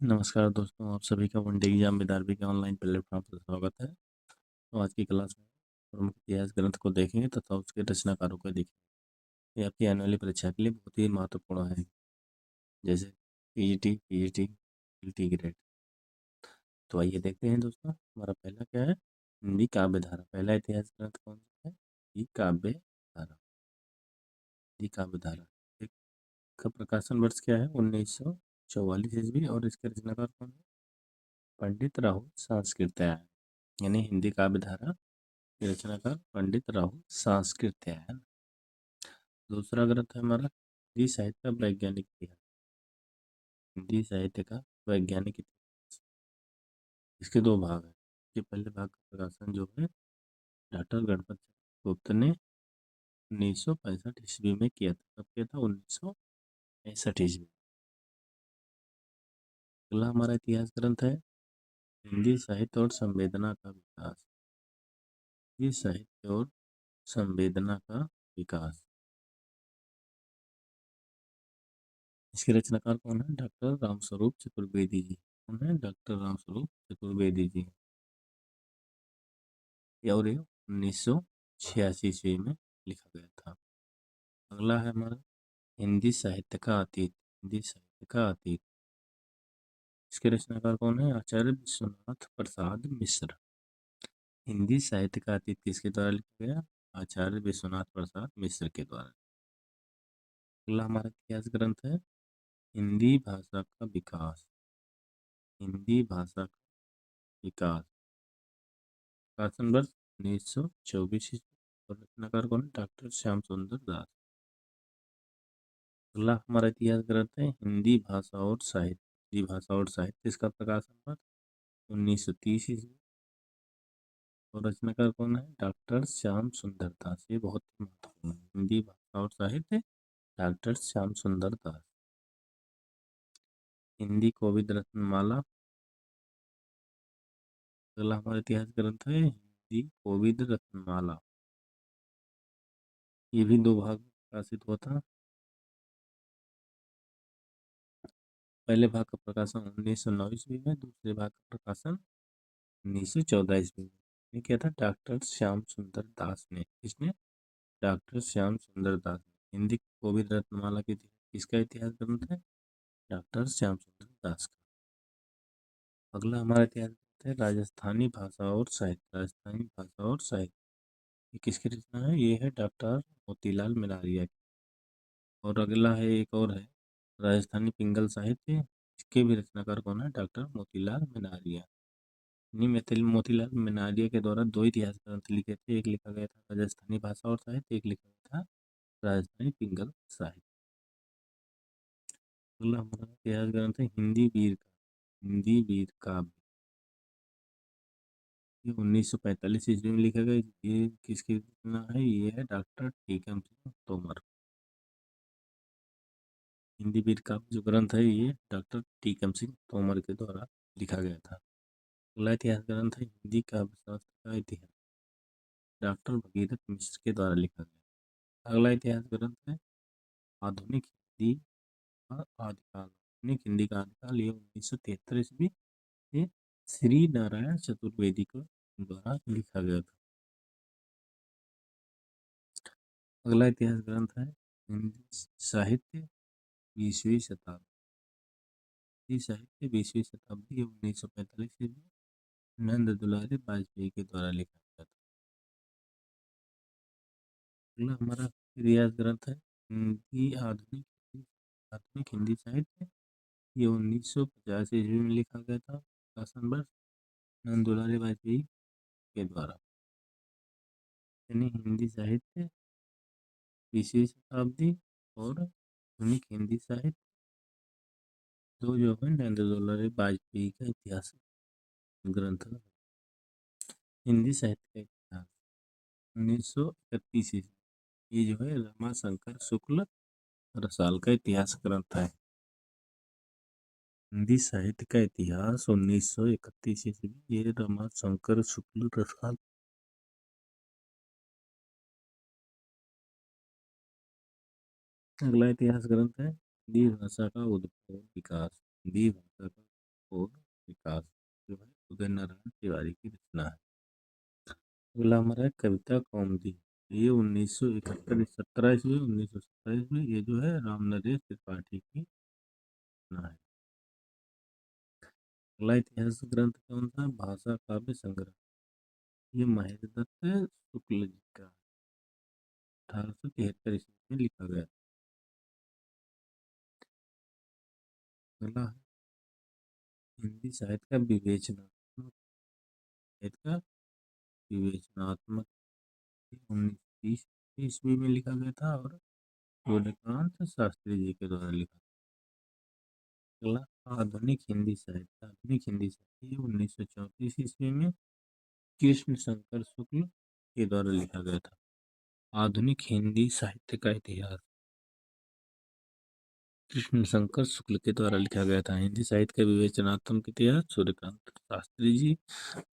नमस्कार दोस्तों, आप सभी का वनडे एग्जाम विदारबी के ऑनलाइन प्लेटफॉर्म पर स्वागत है। तो आज की क्लास में प्रमुख इतिहास ग्रंथ को देखेंगे तथा उसके रचनाकारों को देखेंगे। ये आपकी आने वाली परीक्षा के लिए बहुत ही महत्वपूर्ण है, जैसे पीजीटी, पीजीटी, टी ग्रेड। तो आइए देखते हैं दोस्तों, हमारा पहला क्या है? हिंदी काव्य धारा। पहला इतिहास ग्रंथ कौन सा है? हिंदी काव्य धारा। हिंदी काव्य धारा का प्रकाशन वर्ष क्या है? 1944 ईस्वी। और इसके रचनाकार कौन है? पंडित राहुल सांस्कृत्यायन। यानी हिंदी काव्य धारा की रचनाकार पंडित राहुल सांस्कृत्यायन। दूसरा ग्रंथ है हमारा हिंदी साहित्य का वैज्ञानिक इतिहास। हिंदी साहित्य का वैज्ञानिक इतिहास, इसके दो भाग हैं। ये पहले भाग का प्रकाशन जो है डॉक्टर गणपत गुप्त ने 1965 ईस्वी में किया था। कब किया था? 1965 ईस्वी। अगला हमारा इतिहास ग्रंथ है हिंदी साहित्य और संवेदना का विकास। हिंदी साहित्य और संवेदना का विकास, इसके रचनाकार कौन है? डॉक्टर रामस्वरूप चतुर्वेदी जी। कौन है? डॉक्टर रामस्वरूप चतुर्वेदी जी। और ये 1986 ईस्वी में लिखा गया था। अगला है हमारा हिंदी साहित्य का अतीत। हिंदी साहित्य का अतीत, इसके रचनाकार कौन है? आचार्य विश्वनाथ प्रसाद मिश्र। हिंदी साहित्य का अतीत किसके द्वारा लिखा गया? आचार्य विश्वनाथ प्रसाद मिश्र के द्वारा। अगला हमारा इतिहास ग्रंथ है हिंदी भाषा का विकास। हिंदी भाषा का विकास, प्रकाशन वर्ष 1924 ईस्वी। और रचनाकार कौन है? डॉक्टर श्याम सुंदर दास। अगला हमारा इतिहास ग्रंथ है हिंदी भाषा और साहित्य। हिंदी भाषा और साहित्य, इसका प्रकाशन वर्ष 1930 ईस्वी। और रचनाकार कौन है? डॉक्टर श्याम सुंदर दास। ये बहुत ही महत्वपूर्ण है। हिंदी भाषा और साहित्य, डॉक्टर श्याम सुंदर दास। हिंदी कोविद रत्नमाला। अगला हमारा इतिहास ग्रंथ है हिंदी कोविद रत्नमाला। ये भी दो भाग में प्रकाशित हुआ था। पहले भाग का प्रकाशन 1909 ईस्वी में, दूसरे भाग का प्रकाशन 1914 ईस्वी में। ये क्या था? डॉक्टर श्याम सुंदर दास ने। इसने डॉक्टर श्याम सुंदर दास ने हिंदी कोविद रत्नमाला की किसका इतिहास ग्रंथ है? डॉक्टर श्याम सुंदर दास का। अगला हमारा इतिहास ग्रंथ है राजस्थानी भाषा और साहित्य। राजस्थानी भाषा और साहित्य, ये किसकी रचना है? ये है डॉक्टर मोतीलाल मिनारिया की। और अगला है, एक और है राजस्थानी पिंगल साहित्य। इसके भी रचनाकार कौन है? डॉक्टर मोतीलाल मिनारिया। मोतीलाल मिनारिया के द्वारा दो इतिहास ग्रंथ लिखे थे। एक लिखा गया था राजस्थानी भाषा और साहित्य, एक लिखा गया था राजस्थानी पिंगल साहित्य। अगला हमारा इतिहास ग्रंथ है हिंदी वीर का। हिंदी वीर काव्य, ये 1945 ईस्वी में लिखा गया। ये किसकी रचना है? ये है डॉक्टर टीकम सिंह तोमर। हिंदी वीर काव्य जो ग्रंथ है, ये डॉक्टर टीकम सिंह तोमर के द्वारा लिखा गया था। अगला इतिहास ग्रंथ है हिंदी काव्य शास्त्र का इतिहास। डॉक्टर भगीरथ मिश्र के द्वारा लिखा गया। अगला इतिहास ग्रंथ है आधुनिक हिंदी का आदिकाल। आधुनिक हिंदी का आदिकाल, ये 1973 ईस्वी से श्री नारायण चतुर्वेदी को द्वारा लिखा गया था। अगला इतिहास ग्रंथ है हिंदी साहित्य 20वीं शताब्दी। हिंदी साहित्य 20वीं शताब्दी, ये 1945 ईस्वी नंद दुलारी वाजपेयी के द्वारा लिखा गया था। अगला हमारा इतिहास ग्रंथ है हिंदी आधुनिक हिंदी साहित्य, ये 1950 ईस्वी में लिखा गया था। प्रकाशन वर्ष नंद दुलारी वाजपेयी के द्वारा। यानी हिंदी साहित्य 20वीं शताब्दी और आधुनिक हिंदी साहित्य, दो जो है नंद दुलारी वाजपेयी का इतिहास ग्रंथ। हिंदी साहित्य का इतिहास 1931 ईस्वी, ये जो है रमाशंकर शुक्ल रसाल का इतिहास ग्रंथ है। हिंदी साहित्य का इतिहास 1931 ईस्वी, ये रमाशंकर शुक्ल रसाल। अगला इतिहास ग्रंथ है हिंदी भाषा का उद्भव और विकास। हिंदी भाषा का और विकास जो है उदय नारायण तिवारी की रचना है। अगला हमारा है कविता कौमुदी। ये 1971 17 ईस्वी 1927 में ये जो है राम नरेश त्रिपाठी की रचना है। अगला इतिहास ग्रंथ कौन सा? भाषा काव्य संग्रह। ये महेश दत्त शुक्ल जी का 1873 ईस्वी में लिखा गया। अगला है हिंदी साहित्य का विवेचनात्मक साहित्य का विवेचनात्मक 1930 ईस्वी में लिखा गया था और सूर्यकांत शास्त्री जी के द्वारा लिखा। अगला आधुनिक हिंदी साहित्य। आधुनिक हिंदी साहित्य 1934 ईस्वी में कृष्ण शंकर शुक्ल के द्वारा लिखा गया था। आधुनिक हिंदी साहित्य का इतिहास कृष्ण शंकर शुक्ल के द्वारा लिखा गया था। हिंदी साहित्य का विवेचनात्मक इतिहास सूर्यकांत शास्त्री जी।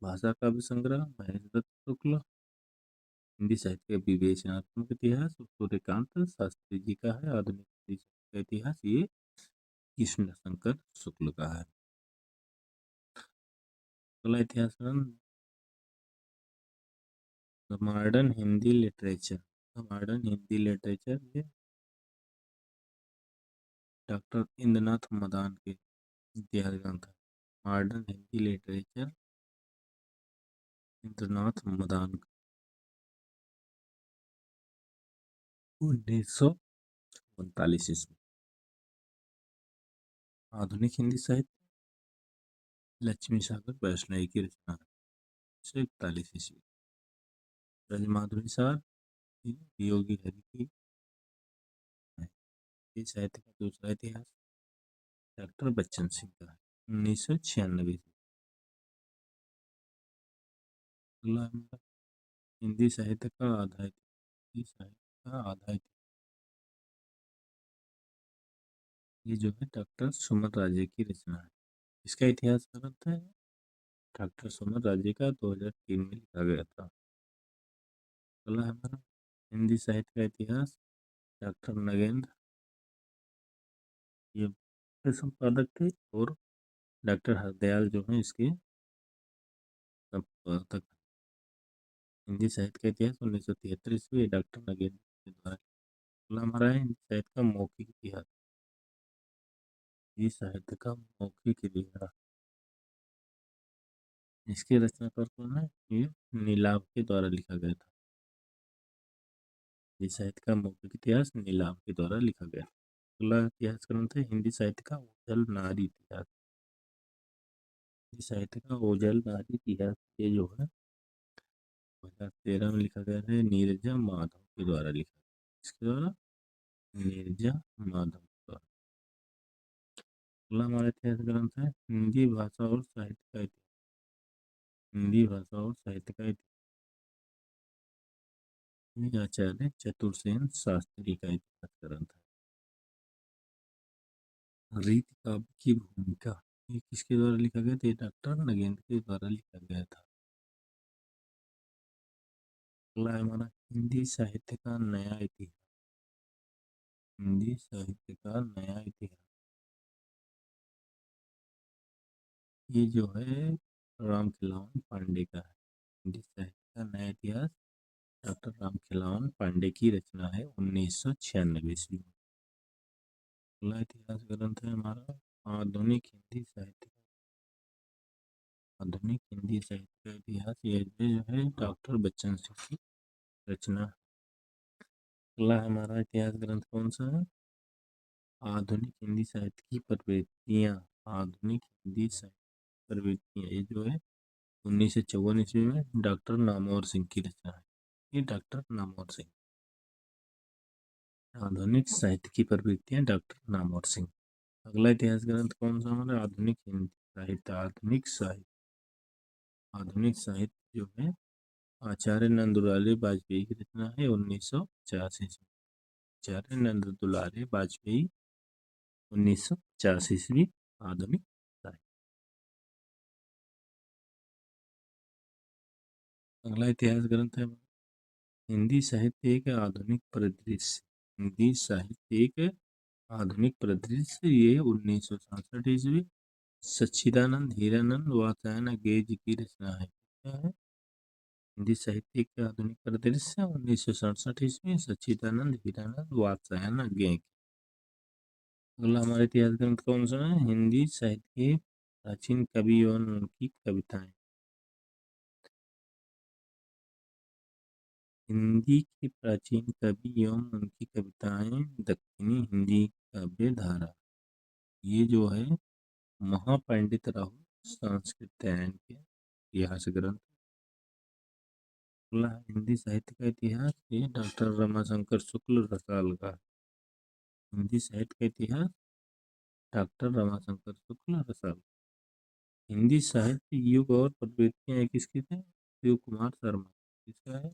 भाषा काव्य संग्रह महेश दत्त शुक्ल। हिंदी साहित्य का विवेचनात्मक इतिहास सूर्यकांत शास्त्री जी का है। आधुनिक हिंदी साहित्य का इतिहास ये कृष्ण शंकर शुक्ल का है। अगला इतिहास modern Hindi literature. Modern Hindi literature ये डॉक्टर इंद्रनाथ मदान के इतिहास ग्रंथ है। मॉडर्न हिंदी लिटरेचर इंद्रनाथ मदान 1939 ईस्वी। आधुनिक हिंदी साहित्य लक्ष्मी सागर वैष्णवी की रचना है 1941 ईस्वी। ब्रजमाधुरी सार योगी हरि की है। ये साहित्य का दूसरा इतिहास डॉक्टर बच्चन सिंह का है 1996। अगला हमारा हिंदी साहित्य का आधा इतिहास। हिंदी साहित्य का आधा इतिहास ये जो है डॉक्टर सुमन राजे की रचना है। इसका इतिहास ग्रंथ है डॉक्टर सुमन राजे का 2003 में लिखा गया था। अगला है हमारा हिंदी साहित्य का इतिहास डॉक्टर नगेंद्र ये मुख्य संपादक थे और डॉक्टर हरदयाल जो है इसके संपादक। हिंदी साहित्य का इतिहास 1973 ईस्वी डॉक्टर नगेंद्र के द्वारा। अगला हमारा है हिंदी साहित्य का मौखिक इतिहास। हिंदी साहित्य का मौखिक इतिहास इसके रचनाकार कौन है? ये नीलाव के द्वारा लिखा गया था। हिंदी साहित्य का मौखिक इतिहास नीलाव के द्वारा लिखा गया। अगला इतिहास ग्रंथ है हिंदी साहित्य का ओझल नारी इतिहास। हिंदी साहित्य का ओझल नारी इतिहास ये जो है 2013 में लिखा गया है नीरजा माधव के द्वारा लिखा। इसके द्वारा नीरजा माधव द्वारा। अगला हमारा इतिहास ग्रंथ है हिंदी भाषा और साहित्य का इतिहास। हिंदी भाषा और साहित्य का इतिहास ये आचार्य चतुर्सेन शास्त्री का इतिहास ग्रंथ है। रीति काव्य की भूमिका ये किसके द्वारा लिखा गया था? ये डॉक्टर नगेंद्र के द्वारा लिखा गया था। अगला है हमारा हिंदी साहित्य का नया इतिहास। हिंदी साहित्य का नया इतिहास ये जो है रामखिलावन पांडे का है। हिंदी साहित्य का नया इतिहास डॉक्टर रामखिलावन पांडे की रचना है 1996 ईस्वी में। अगला इतिहास ग्रंथ है हमारा आधुनिक हिंदी साहित्य। आधुनिक हिंदी साहित्य का इतिहास ये जो है डॉक्टर बच्चन सिंह की रचना। अगला हमारा इतिहास ग्रंथ कौन सा है? आधुनिक हिंदी साहित्य की प्रवृत्तियाँ। आधुनिक हिंदी साहित्य प्रवृत्तियाँ ये जो है 1954 ईस्वी में डॉक्टर नामवर सिंह की रचना है। ये डॉक्टर नामवर सिंह। आधुनिक साहित्य की प्रवृत्तियाँ डॉक्टर नामवर सिंह। अगला इतिहास ग्रंथ कौन सा हमारा? आधुनिक हिंदी साहित्य। आधुनिक साहित्य। आधुनिक साहित्य जो है आचार्य नंदुलाल वाजपेयी की रचना है 1985 ईस्वी। आचार्य नंद दुलारे वाजपेयी 1985 ईस्वी। आधुनिक साहित्य। अगला इतिहास ग्रंथ है हिंदी साहित्य एक आधुनिक परिदृश्य। हिंदी साहित्य एक आधुनिक परिदृश्य ये 1967 ईस्वी। सच्चिदानंद हीरानंद वात्स्यायन गेय जी की रचना है। क्या है? हिंदी साहित्य के आधुनिक परिदृश्य 1967 ईस्वी सच्चिदानंद हीरानंद वात्स्यायन गेय। अगला हमारे इतिहास ग्रंथ कौन सा है? हिंदी साहित्य के प्राचीन कवि एवं उनकी कविताएं। हिंदी के प्राचीन कवि एवं उनकी कविताएं दक्षिणी हिंदी काव्य धारा। ये जो है महापंडित राहुल संस्कृतायन के इतिहास ग्रंथ। अगला हिंदी साहित्य का इतिहास, ये डॉक्टर रमाशंकर शुक्ल रसाल का। हिंदी साहित्य का इतिहास डॉक्टर रमाशंकर शुक्ल रसाल। हिंदी साहित्य युग और प्रवृत्तियां किसकी थे? शिव कुमार शर्मा। किसका है?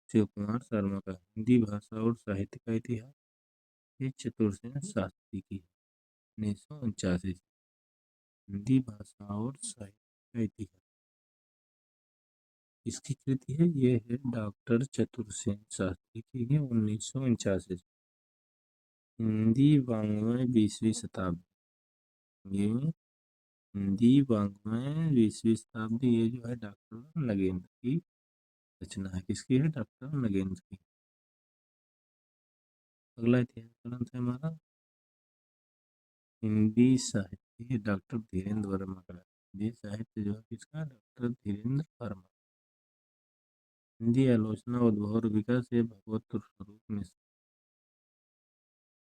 शिव कुमार शर्मा का। हिंदी भाषा और साहित्य का इतिहास, ये चतुर्सेन शास्त्री की 1949। हिंदी भाषा और साहित्य का इतिहास इसकी कृति है, ये है डॉक्टर चतुर्सेन शास्त्री की है 1949। हिंदी वाङ्मय 20वीं शताब्दी, ये हिंदी वाङ्मय 20वीं शताब्दी, ये जो है डॉक्टर नगेंद्र की रचना है। किसकी है? डॉक्टर नगेंद्र की। अगला इतिहास ग्रंथ है हमारा हिंदी साहित्य, डॉक्टर धीरेन्द्र वर्मा का। हिंदी साहित्य जो है किसका? डॉक्टर धीरेन्द्र वर्मा। हिंदी आलोचना उद्भव और विकास, ये भगवत स्वरूप मिश्र।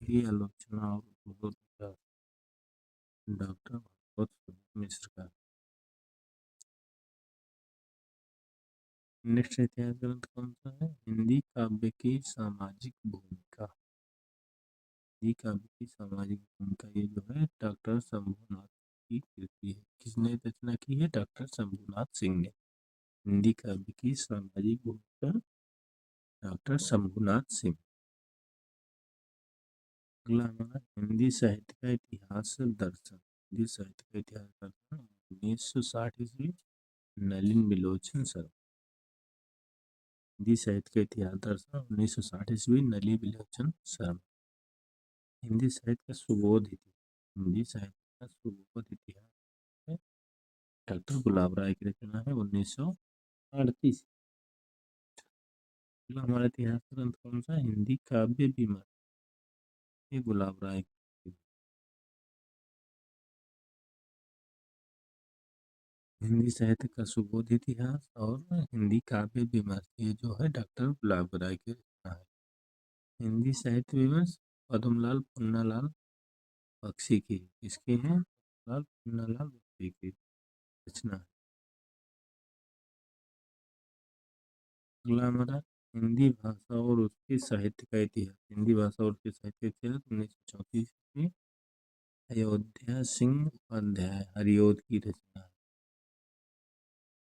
हिंदी आलोचना और उद्भव और विकास डॉक्टर भगवत स्वरूप मिश्र का। नेक्स्ट इतिहास ग्रंथ कौन सा है? हिंदी काव्य की सामाजिक भूमिका। हिंदी काव्य की सामाजिक भूमिका, ये जो है डॉक्टर शंभुनाथ की कृति है। किसने रचना की है? डॉक्टर शंभुनाथ सिंह ने। हिंदी काव्य की सामाजिक भूमिका डॉक्टर शंभुनाथ सिंह। अगला हमारा हिंदी साहित्य का इतिहास दर्शन। हिंदी साहित्य का इतिहास दर्शन 1960 ईस्वी नलिन बिलोचन सर। हिंदी साहित्य का इतिहास दर्शन 1960 ईस्वी नलिन बिलोचन सर। हिंदी साहित्य का सुबोध इतिहास। हिंदी साहित्य का सुबोध इतिहास है डॉक्टर गुलाब राय की रचना है 1938। हमारा इतिहास ग्रंथ कौन सा? हिंदी काव्य विमर्श, ये गुलाब राय की। हिंदी साहित्य का सुबोध इतिहास और हिंदी काव्य विमर्श, ये जो है डॉक्टर गुलाब राय की रचना है। हिंदी साहित्य विमर्श पद्मलाल पुन्नालाल बख्शी की। किसकी है? पद्मलाल पुन्नालाल बख्शी की रचना है। अगला हमारा हिंदी भाषा और उसके साहित्य का इतिहास। हिंदी भाषा और उसके साहित्य का इतिहास 1934 में अयोध्या सिंह उपाध्याय हरिओद की रचना है।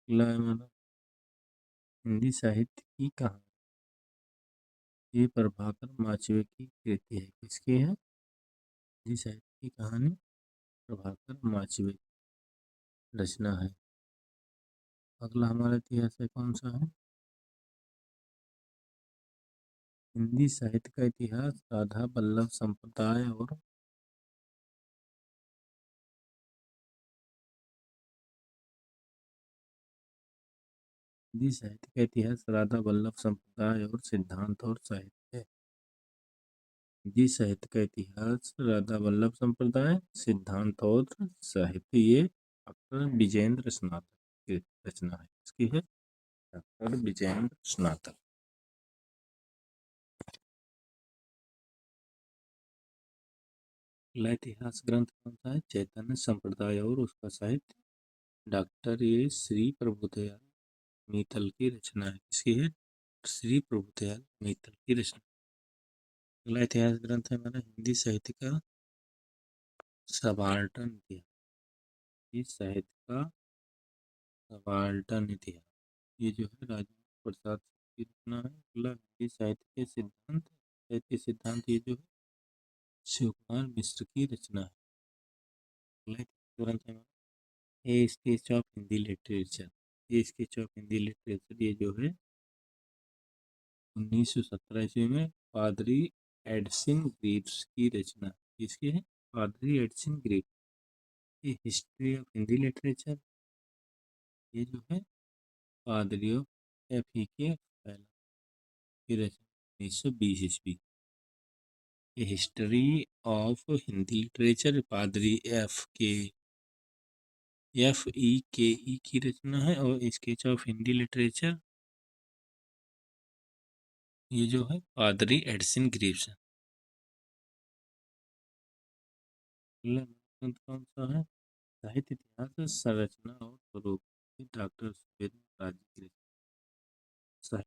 अगला हमारा हिंदी साहित्य की कहानी, ये प्रभाकर माचवे की कृति है। किसकी है? हिंदी साहित्य की कहानी प्रभाकर माचवे की रचना है। अगला हमारा इतिहास है कौन सा है? हिंदी साहित्य का इतिहास राधा वल्लभ संप्रदाय और हिंदी साहित्य का इतिहास राधा वल्लभ संप्रदाय और सिद्धांत और साहित्य। हिंदी साहित्य का इतिहास राधा वल्लभ संप्रदाय, सिद्धांत और साहित्य, ये डॉक्टर विजेंद्र स्नातक की रचना है। इसकी है डॉक्टर विजेंद्र स्नातक। अगला इतिहास ग्रंथ कौन सा है? चैतन्य संप्रदाय और उसका साहित्य, डॉक्टर ये श्री प्रभुदयाल मीतल की रचना है। किसकी है? श्री प्रभुदयाल मीतल की रचना। अगला इतिहास ग्रंथ है हमारा हिंदी साहित्य का सबाल्टर्न इतिहास। इस साहित्य का सबाल्टर्न इतिहास, ये जो है राजेंद्र प्रसाद की रचना है। अगला हिंदी साहित्य के सिद्धांत, साहित्य सिद्धांत, ये जो है शिव कुमार मिश्र की रचना है। अगला इतिहास ग्रंथ है हमारा ए sketch of Hindi literature. A sketch of Hindi literature, ये जो है 1917 ईस्वी में पादरी एडसिन ग्रीव्स की रचना। किसकी है? पादरी एडसिन ग्रीव्स। ये हिस्ट्री ऑफ हिंदी लिटरेचर, ये जो है पादरी ऑफ एफ ई के पहला की रचना 1920 ईस्वी। ये हिस्ट्री ऑफ हिंदी लिटरेचर पादरी एफ ई के ई की रचना है, और स्केच ऑफ हिंदी लिटरेचर ये जो है पादरी एडिसन ग्रीव्स है। अगला ग्रंथ कौन सा है? साहित्य इतिहास संरचना और स्वरूप, डॉक्टर सुरेंद्र राज की रचना।